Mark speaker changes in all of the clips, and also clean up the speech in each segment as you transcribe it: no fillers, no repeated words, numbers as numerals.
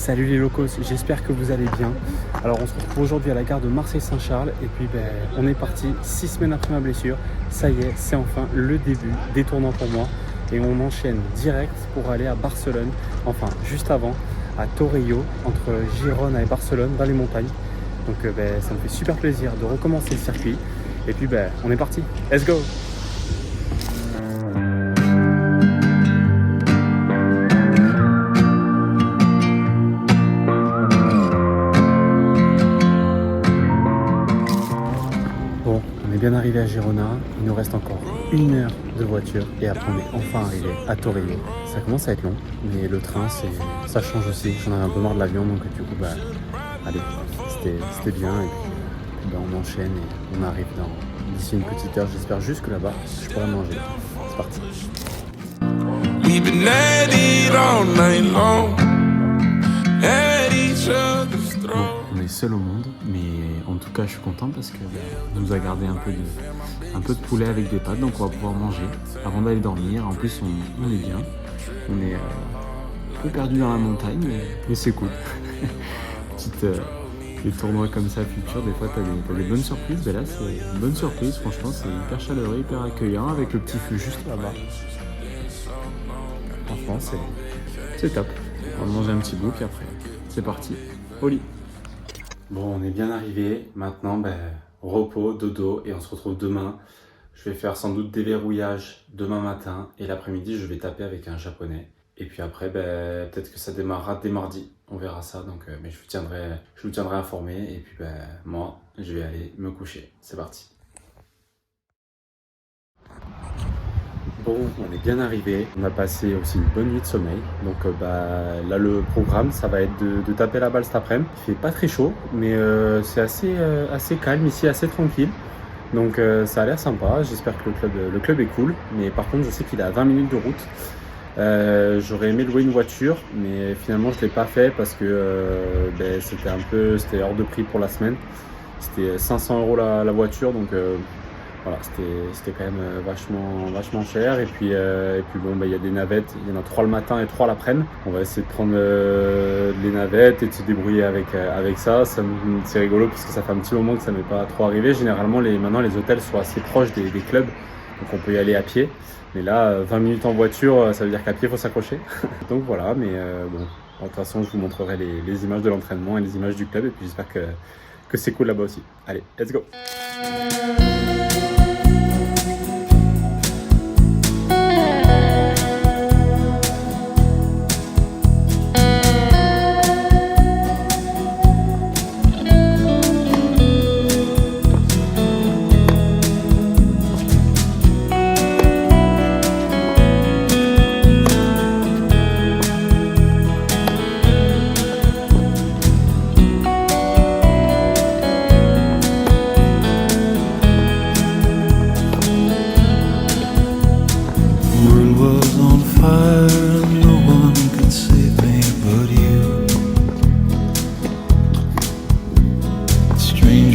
Speaker 1: Salut les locos, j'espère que vous allez bien. Alors on se retrouve aujourd'hui à la gare de Marseille-Saint-Charles et puis on est parti 6 semaines après ma blessure. Ça y est, c'est enfin le début des tournants pour moi et on enchaîne direct pour aller à Barcelone, enfin juste avant, à Torelló, entre Girona et Barcelone, dans les montagnes. Donc ça me fait super plaisir de recommencer le circuit et puis on est parti, let's go! Bon, on est bien arrivé à Girona, il nous reste encore 1 heure de voiture et après on est enfin arrivé à Torelló. Ça commence à être long, mais le train ça change aussi, j'en avais un peu marre de l'avion donc du coup allez, c'était bien et puis on enchaîne et on arrive d'ici une petite heure, j'espère juste que là-bas je pourrai manger. C'est parti. Bon, on est seul au monde, mais en tout cas je suis content parce que on nous a gardé un peu de poulet avec des pâtes, donc on va pouvoir manger avant d'aller dormir. En plus on est bien, on est un peu perdu dans la montagne, mais c'est cool. Des tournois comme ça futurs, des fois t'as des bonnes surprises, mais là c'est une bonne surprise, franchement c'est hyper chaleureux, hyper accueillant avec le petit feu juste là-bas. Franchement c'est top. On va manger un petit bout puis après c'est parti, au lit. Bon, on est bien arrivé, maintenant repos, dodo et on se retrouve demain. Je vais faire sans doute déverrouillage demain matin et l'après-midi je vais taper avec un japonais. Et puis après, peut-être que ça démarrera dès mardi, on verra ça. Donc, mais je vous tiendrai informé. Et puis moi, je vais aller me coucher. C'est parti. Bon, on est bien arrivé. On a passé aussi une bonne nuit de sommeil. Donc là, le programme, ça va être de taper la balle cet après-midi. Il fait pas très chaud, mais c'est assez calme ici, assez tranquille. Donc ça a l'air sympa. J'espère que le club est cool. Mais par contre, je sais qu'il est à 20 minutes de route. J'aurais aimé louer une voiture, mais finalement je l'ai pas fait parce que c'était hors de prix pour la semaine. C'était 500 € la voiture, donc voilà, c'était quand même vachement cher. Et puis bon, il y a des navettes, il y en a 3 le matin et 3 l'après-midi. On va essayer de prendre les navettes et de se débrouiller avec ça. C'est rigolo parce que ça fait un petit moment que ça m'est pas trop arrivé. Généralement maintenant les hôtels sont assez proches des clubs, donc on peut y aller à pied. Mais là, 20 minutes en voiture, ça veut dire qu'à pied, il faut s'accrocher. Donc voilà, mais bon, de toute façon, je vous montrerai les images de l'entraînement et les images du club. Et puis j'espère que c'est cool là-bas aussi. Allez, let's go!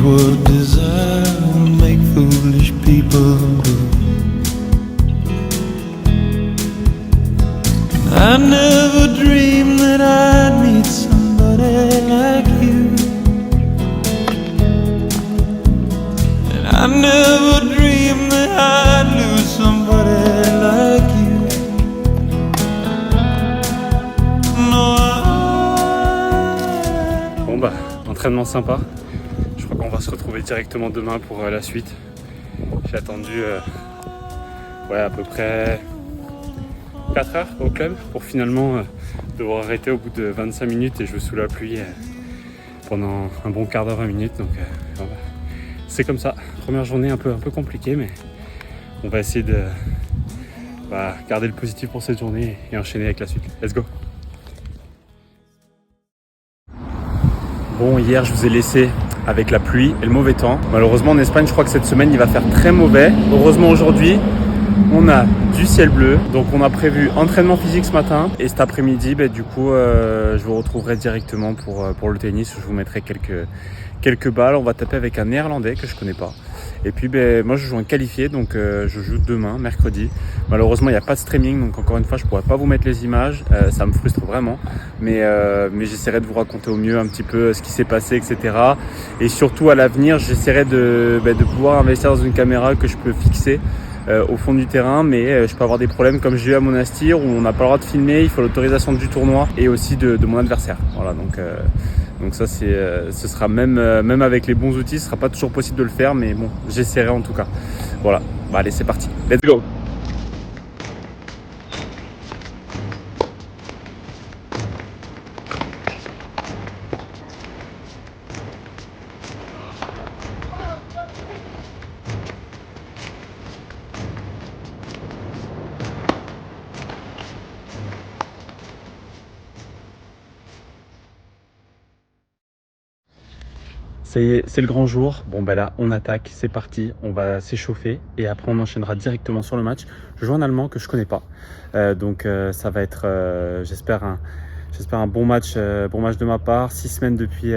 Speaker 2: What desire will make foolish people do. I never dreamed that I'd meet somebody like you, and I never dreamed that I'd lose somebody like you. No,
Speaker 1: Bon entraînement sympa. On va se retrouver directement demain pour la suite. J'ai attendu à peu près 4 heures au club pour finalement devoir arrêter au bout de 25 minutes et jouer sous la pluie pendant un bon quart d'heure, 20 minutes. Donc c'est comme ça. Première journée un peu compliquée, mais on va essayer de garder le positif pour cette journée et enchaîner avec la suite. Let's go! Bon, hier je vous ai laissé avec la pluie et le mauvais temps. Malheureusement en Espagne, je crois que cette semaine il va faire très mauvais. Heureusement aujourd'hui, on a du ciel bleu. Donc on a prévu entraînement physique ce matin. Et cet après-midi, je vous retrouverai directement pour le tennis où je vous mettrai quelques balles. On va taper avec un néerlandais que je connais pas. Et puis moi je joue un qualifié, donc je joue demain, mercredi. Malheureusement il n'y a pas de streaming, donc encore une fois je pourrais pas vous mettre les images, ça me frustre vraiment. Mais j'essaierai de vous raconter au mieux un petit peu ce qui s'est passé, etc. Et surtout à l'avenir j'essaierai de pouvoir investir dans une caméra que je peux fixer au fond du terrain, mais je peux avoir des problèmes comme j'ai eu à Monastir où on n'a pas le droit de filmer, il faut l'autorisation du tournoi et aussi de mon adversaire. Voilà, donc ça ce sera même avec les bons outils, ce sera pas toujours possible de le faire, mais bon, j'essaierai en tout cas. Voilà, allez c'est parti, let's go. Ça y est, c'est le grand jour. Bon là, on attaque, c'est parti, on va s'échauffer et après on enchaînera directement sur le match. Je joue un Allemand que je connais pas, donc ça va être, j'espère un bon match de ma part. 6 semaines depuis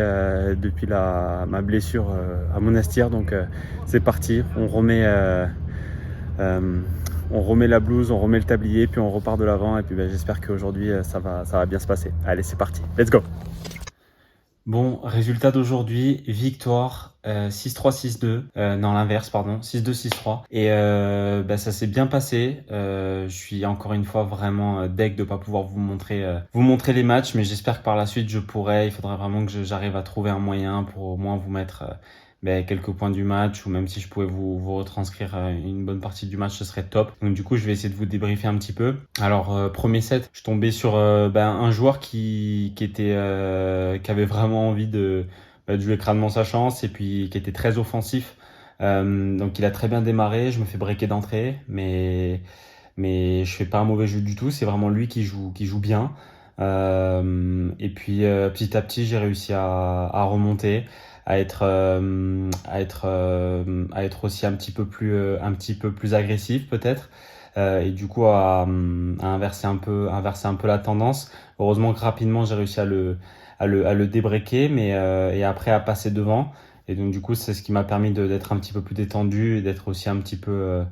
Speaker 1: ma blessure à Monastir, donc c'est parti. On remet la blouse, on remet le tablier, puis on repart de l'avant et puis j'espère qu'aujourd'hui ça va bien se passer. Allez, c'est parti, let's go. Bon, résultat d'aujourd'hui, victoire 6-3, 6-2, non l'inverse pardon, 6-2, 6-3 et ça s'est bien passé. Je suis encore une fois vraiment deg de pas pouvoir vous montrer les matchs, mais j'espère que par la suite je pourrai. Il faudra vraiment que j'arrive à trouver un moyen pour au moins vous mettre quelques points du match, ou même si je pouvais vous retranscrire une bonne partie du match, ce serait top. Donc du coup je vais essayer de vous débriefer un petit peu. Alors premier set, je suis tombé sur un joueur qui avait vraiment envie de jouer crânement sa chance et puis qui était très offensif. Donc il a très bien démarré, je me fais breaker d'entrée, mais je fais pas un mauvais jeu du tout, c'est vraiment lui qui joue bien. Et puis petit à petit j'ai réussi à remonter, à être aussi un petit peu plus agressif peut-être, et du coup à inverser un peu la tendance. Heureusement que rapidement j'ai réussi à le débreaker, mais et après à passer devant, et donc du coup c'est ce qui m'a permis d'être un petit peu plus détendu et d'être aussi un petit peu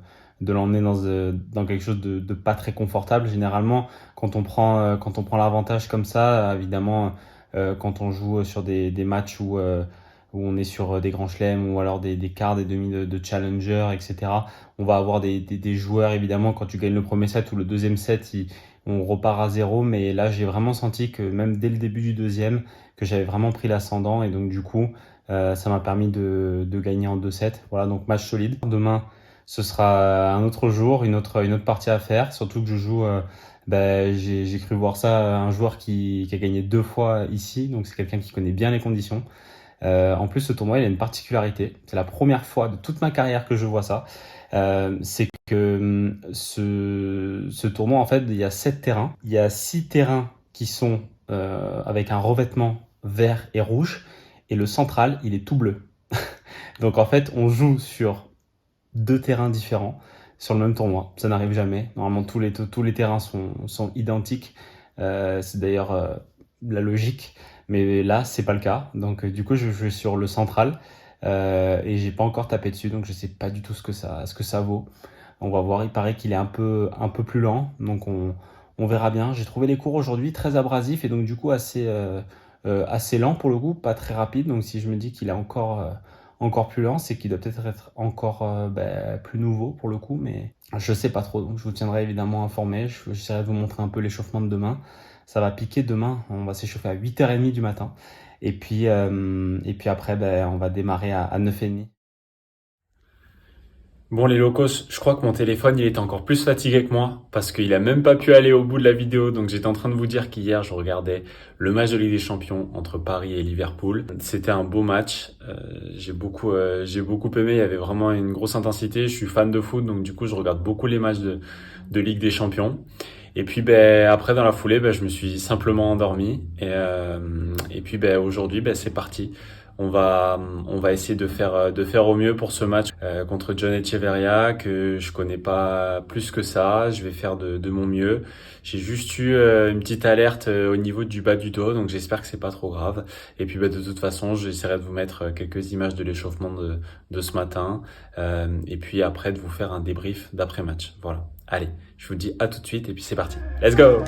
Speaker 1: de l'emmener dans quelque chose de pas très confortable. Généralement quand on prend l'avantage comme ça, évidemment quand on joue sur des matchs où on est sur des grands chelems ou alors des quarts, des demi de challenger, etc. On va avoir des joueurs, évidemment, quand tu gagnes le premier set ou le deuxième set, on repart à zéro. Mais là, j'ai vraiment senti que même dès le début du deuxième, que j'avais vraiment pris l'ascendant. Et donc, du coup, ça m'a permis de gagner en 2 sets. Voilà, donc match solide. Demain, ce sera un autre jour, une autre partie à faire. Surtout que je joue... j'ai cru voir ça, un joueur qui a gagné 2 fois ici. Donc, c'est quelqu'un qui connaît bien les conditions. En plus, ce tournoi, il a une particularité. C'est la première fois de toute ma carrière que je vois ça. C'est que ce tournoi, en fait, il y a 7 terrains. Il y a 6 terrains qui sont avec un revêtement vert et rouge. Et le central, il est tout bleu. Donc, en fait, on joue sur 2 terrains différents sur le même tournoi. Ça n'arrive jamais. Normalement, tous les terrains sont identiques. C'est d'ailleurs la logique. Mais là, c'est pas le cas. Donc, du coup, je joue sur le central et j'ai pas encore tapé dessus, donc je sais pas du tout ce que ça vaut. On va voir. Il paraît qu'il est un peu plus lent, donc on verra bien. J'ai trouvé les cours aujourd'hui très abrasifs et donc du coup assez lent pour le coup, pas très rapide. Donc, si je me dis qu'il est encore plus lent, c'est qu'il doit peut-être être encore plus nouveau pour le coup, mais je sais pas trop. Donc, je vous tiendrai évidemment informé. J'essaierai de vous montrer un peu l'échauffement de demain. Ça va piquer demain, on va s'échauffer à 8h30 du matin. Et puis après, on va démarrer à 9h30. Bon les locos, je crois que mon téléphone il était encore plus fatigué que moi parce qu'il a même pas pu aller au bout de la vidéo. Donc j'étais en train de vous dire qu'hier je regardais le match de Ligue des Champions entre Paris et Liverpool. C'était un beau match, j'ai beaucoup aimé, il y avait vraiment une grosse intensité. Je suis fan de foot, donc du coup je regarde beaucoup les matchs de Ligue des Champions. Et puis après dans la foulée, je me suis simplement endormi et puis aujourd'hui c'est parti. On va essayer de faire au mieux pour ce match contre John Echeverria, que je connais pas plus que ça. Je vais faire de mon mieux. J'ai juste eu une petite alerte au niveau du bas du dos, donc j'espère que c'est pas trop grave. Et puis de toute façon, j'essaierai de vous mettre quelques images de l'échauffement de ce matin, et puis après de vous faire un débrief d'après-match. Voilà. Allez, je vous dis à tout de suite et puis c'est parti. Let's go!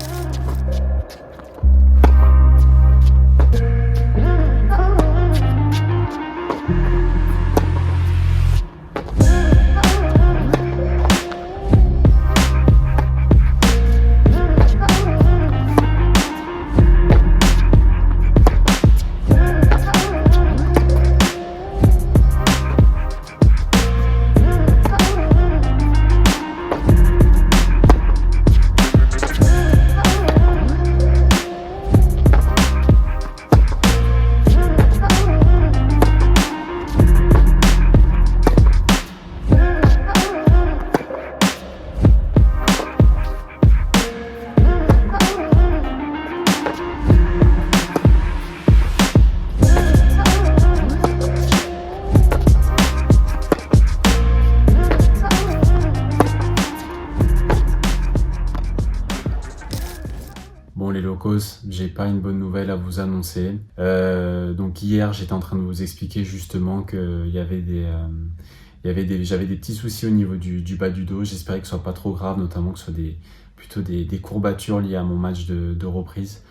Speaker 1: Bon les locos, j'ai pas une bonne nouvelle à vous annoncer. Donc hier, j'étais en train de vous expliquer justement que j'avais des petits soucis au niveau du bas du dos. J'espérais que ce soit pas trop grave, notamment que ce soit plutôt des courbatures liées à mon match de reprise.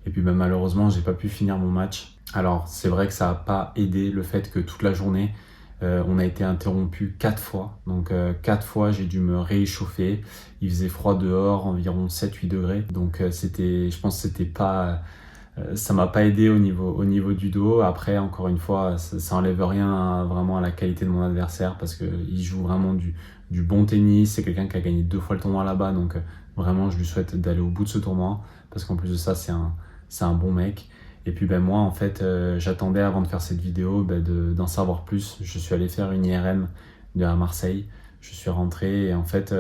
Speaker 1: Et puis malheureusement, j'ai pas pu finir mon match. Alors c'est vrai que ça a pas aidé le fait que toute la journée, on a été interrompu 4 fois. Donc 4 fois, j'ai dû me rééchauffer. Il faisait froid dehors, environ 7-8 degrés. Donc je pense que c'était pas, ça m'a pas aidé au niveau du dos. Après, encore une fois, ça enlève rien vraiment à la qualité de mon adversaire parce qu'il joue vraiment du bon tennis. C'est quelqu'un qui a gagné 2 fois le tournoi là-bas. Donc vraiment, je lui souhaite d'aller au bout de ce tournoi parce qu'en plus de ça, c'est un bon mec. Et puis moi en fait j'attendais avant de faire cette vidéo d'en savoir plus. Je suis allé faire une IRM à Marseille, je suis rentré et en fait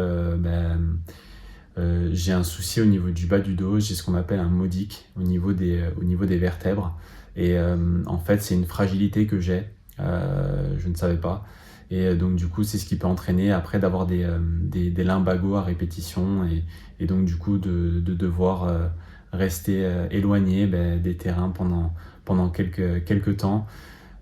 Speaker 1: j'ai un souci au niveau du bas du dos, j'ai ce qu'on appelle un modique au niveau des vertèbres et en fait c'est une fragilité que j'ai, je ne savais pas et donc du coup c'est ce qui peut entraîner après d'avoir des lumbagos à répétition et donc du coup de devoir rester éloigné des terrains pendant quelques temps.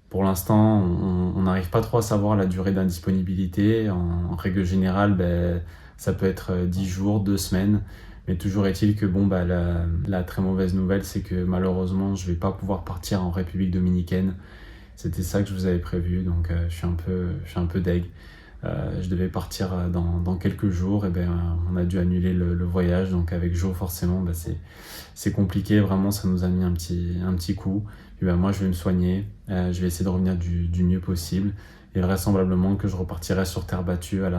Speaker 1: Pour l'instant, on n'arrive pas trop à savoir la durée d'indisponibilité. En règle générale, ça peut être 10 jours, 2 semaines. Mais toujours est-il que la très mauvaise nouvelle, c'est que malheureusement, je vais pas pouvoir partir en République dominicaine. C'était ça que je vous avais prévu, donc je suis un peu deg. Je devais partir dans quelques jours, et on a dû annuler le voyage, donc avec Jo forcément c'est compliqué, vraiment ça nous a mis un petit coup. Puis moi je vais me soigner, je vais essayer de revenir du mieux possible et vraisemblablement que je repartirai sur terre battue à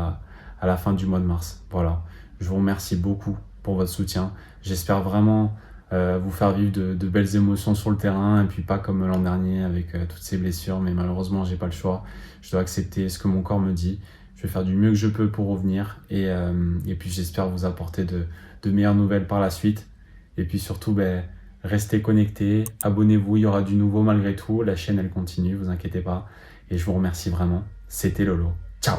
Speaker 1: la fin du mois de mars. Voilà, je vous remercie beaucoup pour votre soutien, j'espère vraiment vous faire vivre de belles émotions sur le terrain et puis pas comme l'an dernier avec toutes ces blessures, mais malheureusement j'ai pas le choix, je dois accepter ce que mon corps me dit, je vais faire du mieux que je peux pour revenir et puis j'espère vous apporter de meilleures nouvelles par la suite et puis surtout restez connectés, abonnez-vous, il y aura du nouveau malgré tout, la chaîne elle continue, vous inquiétez pas et je vous remercie vraiment, c'était Lolo, ciao.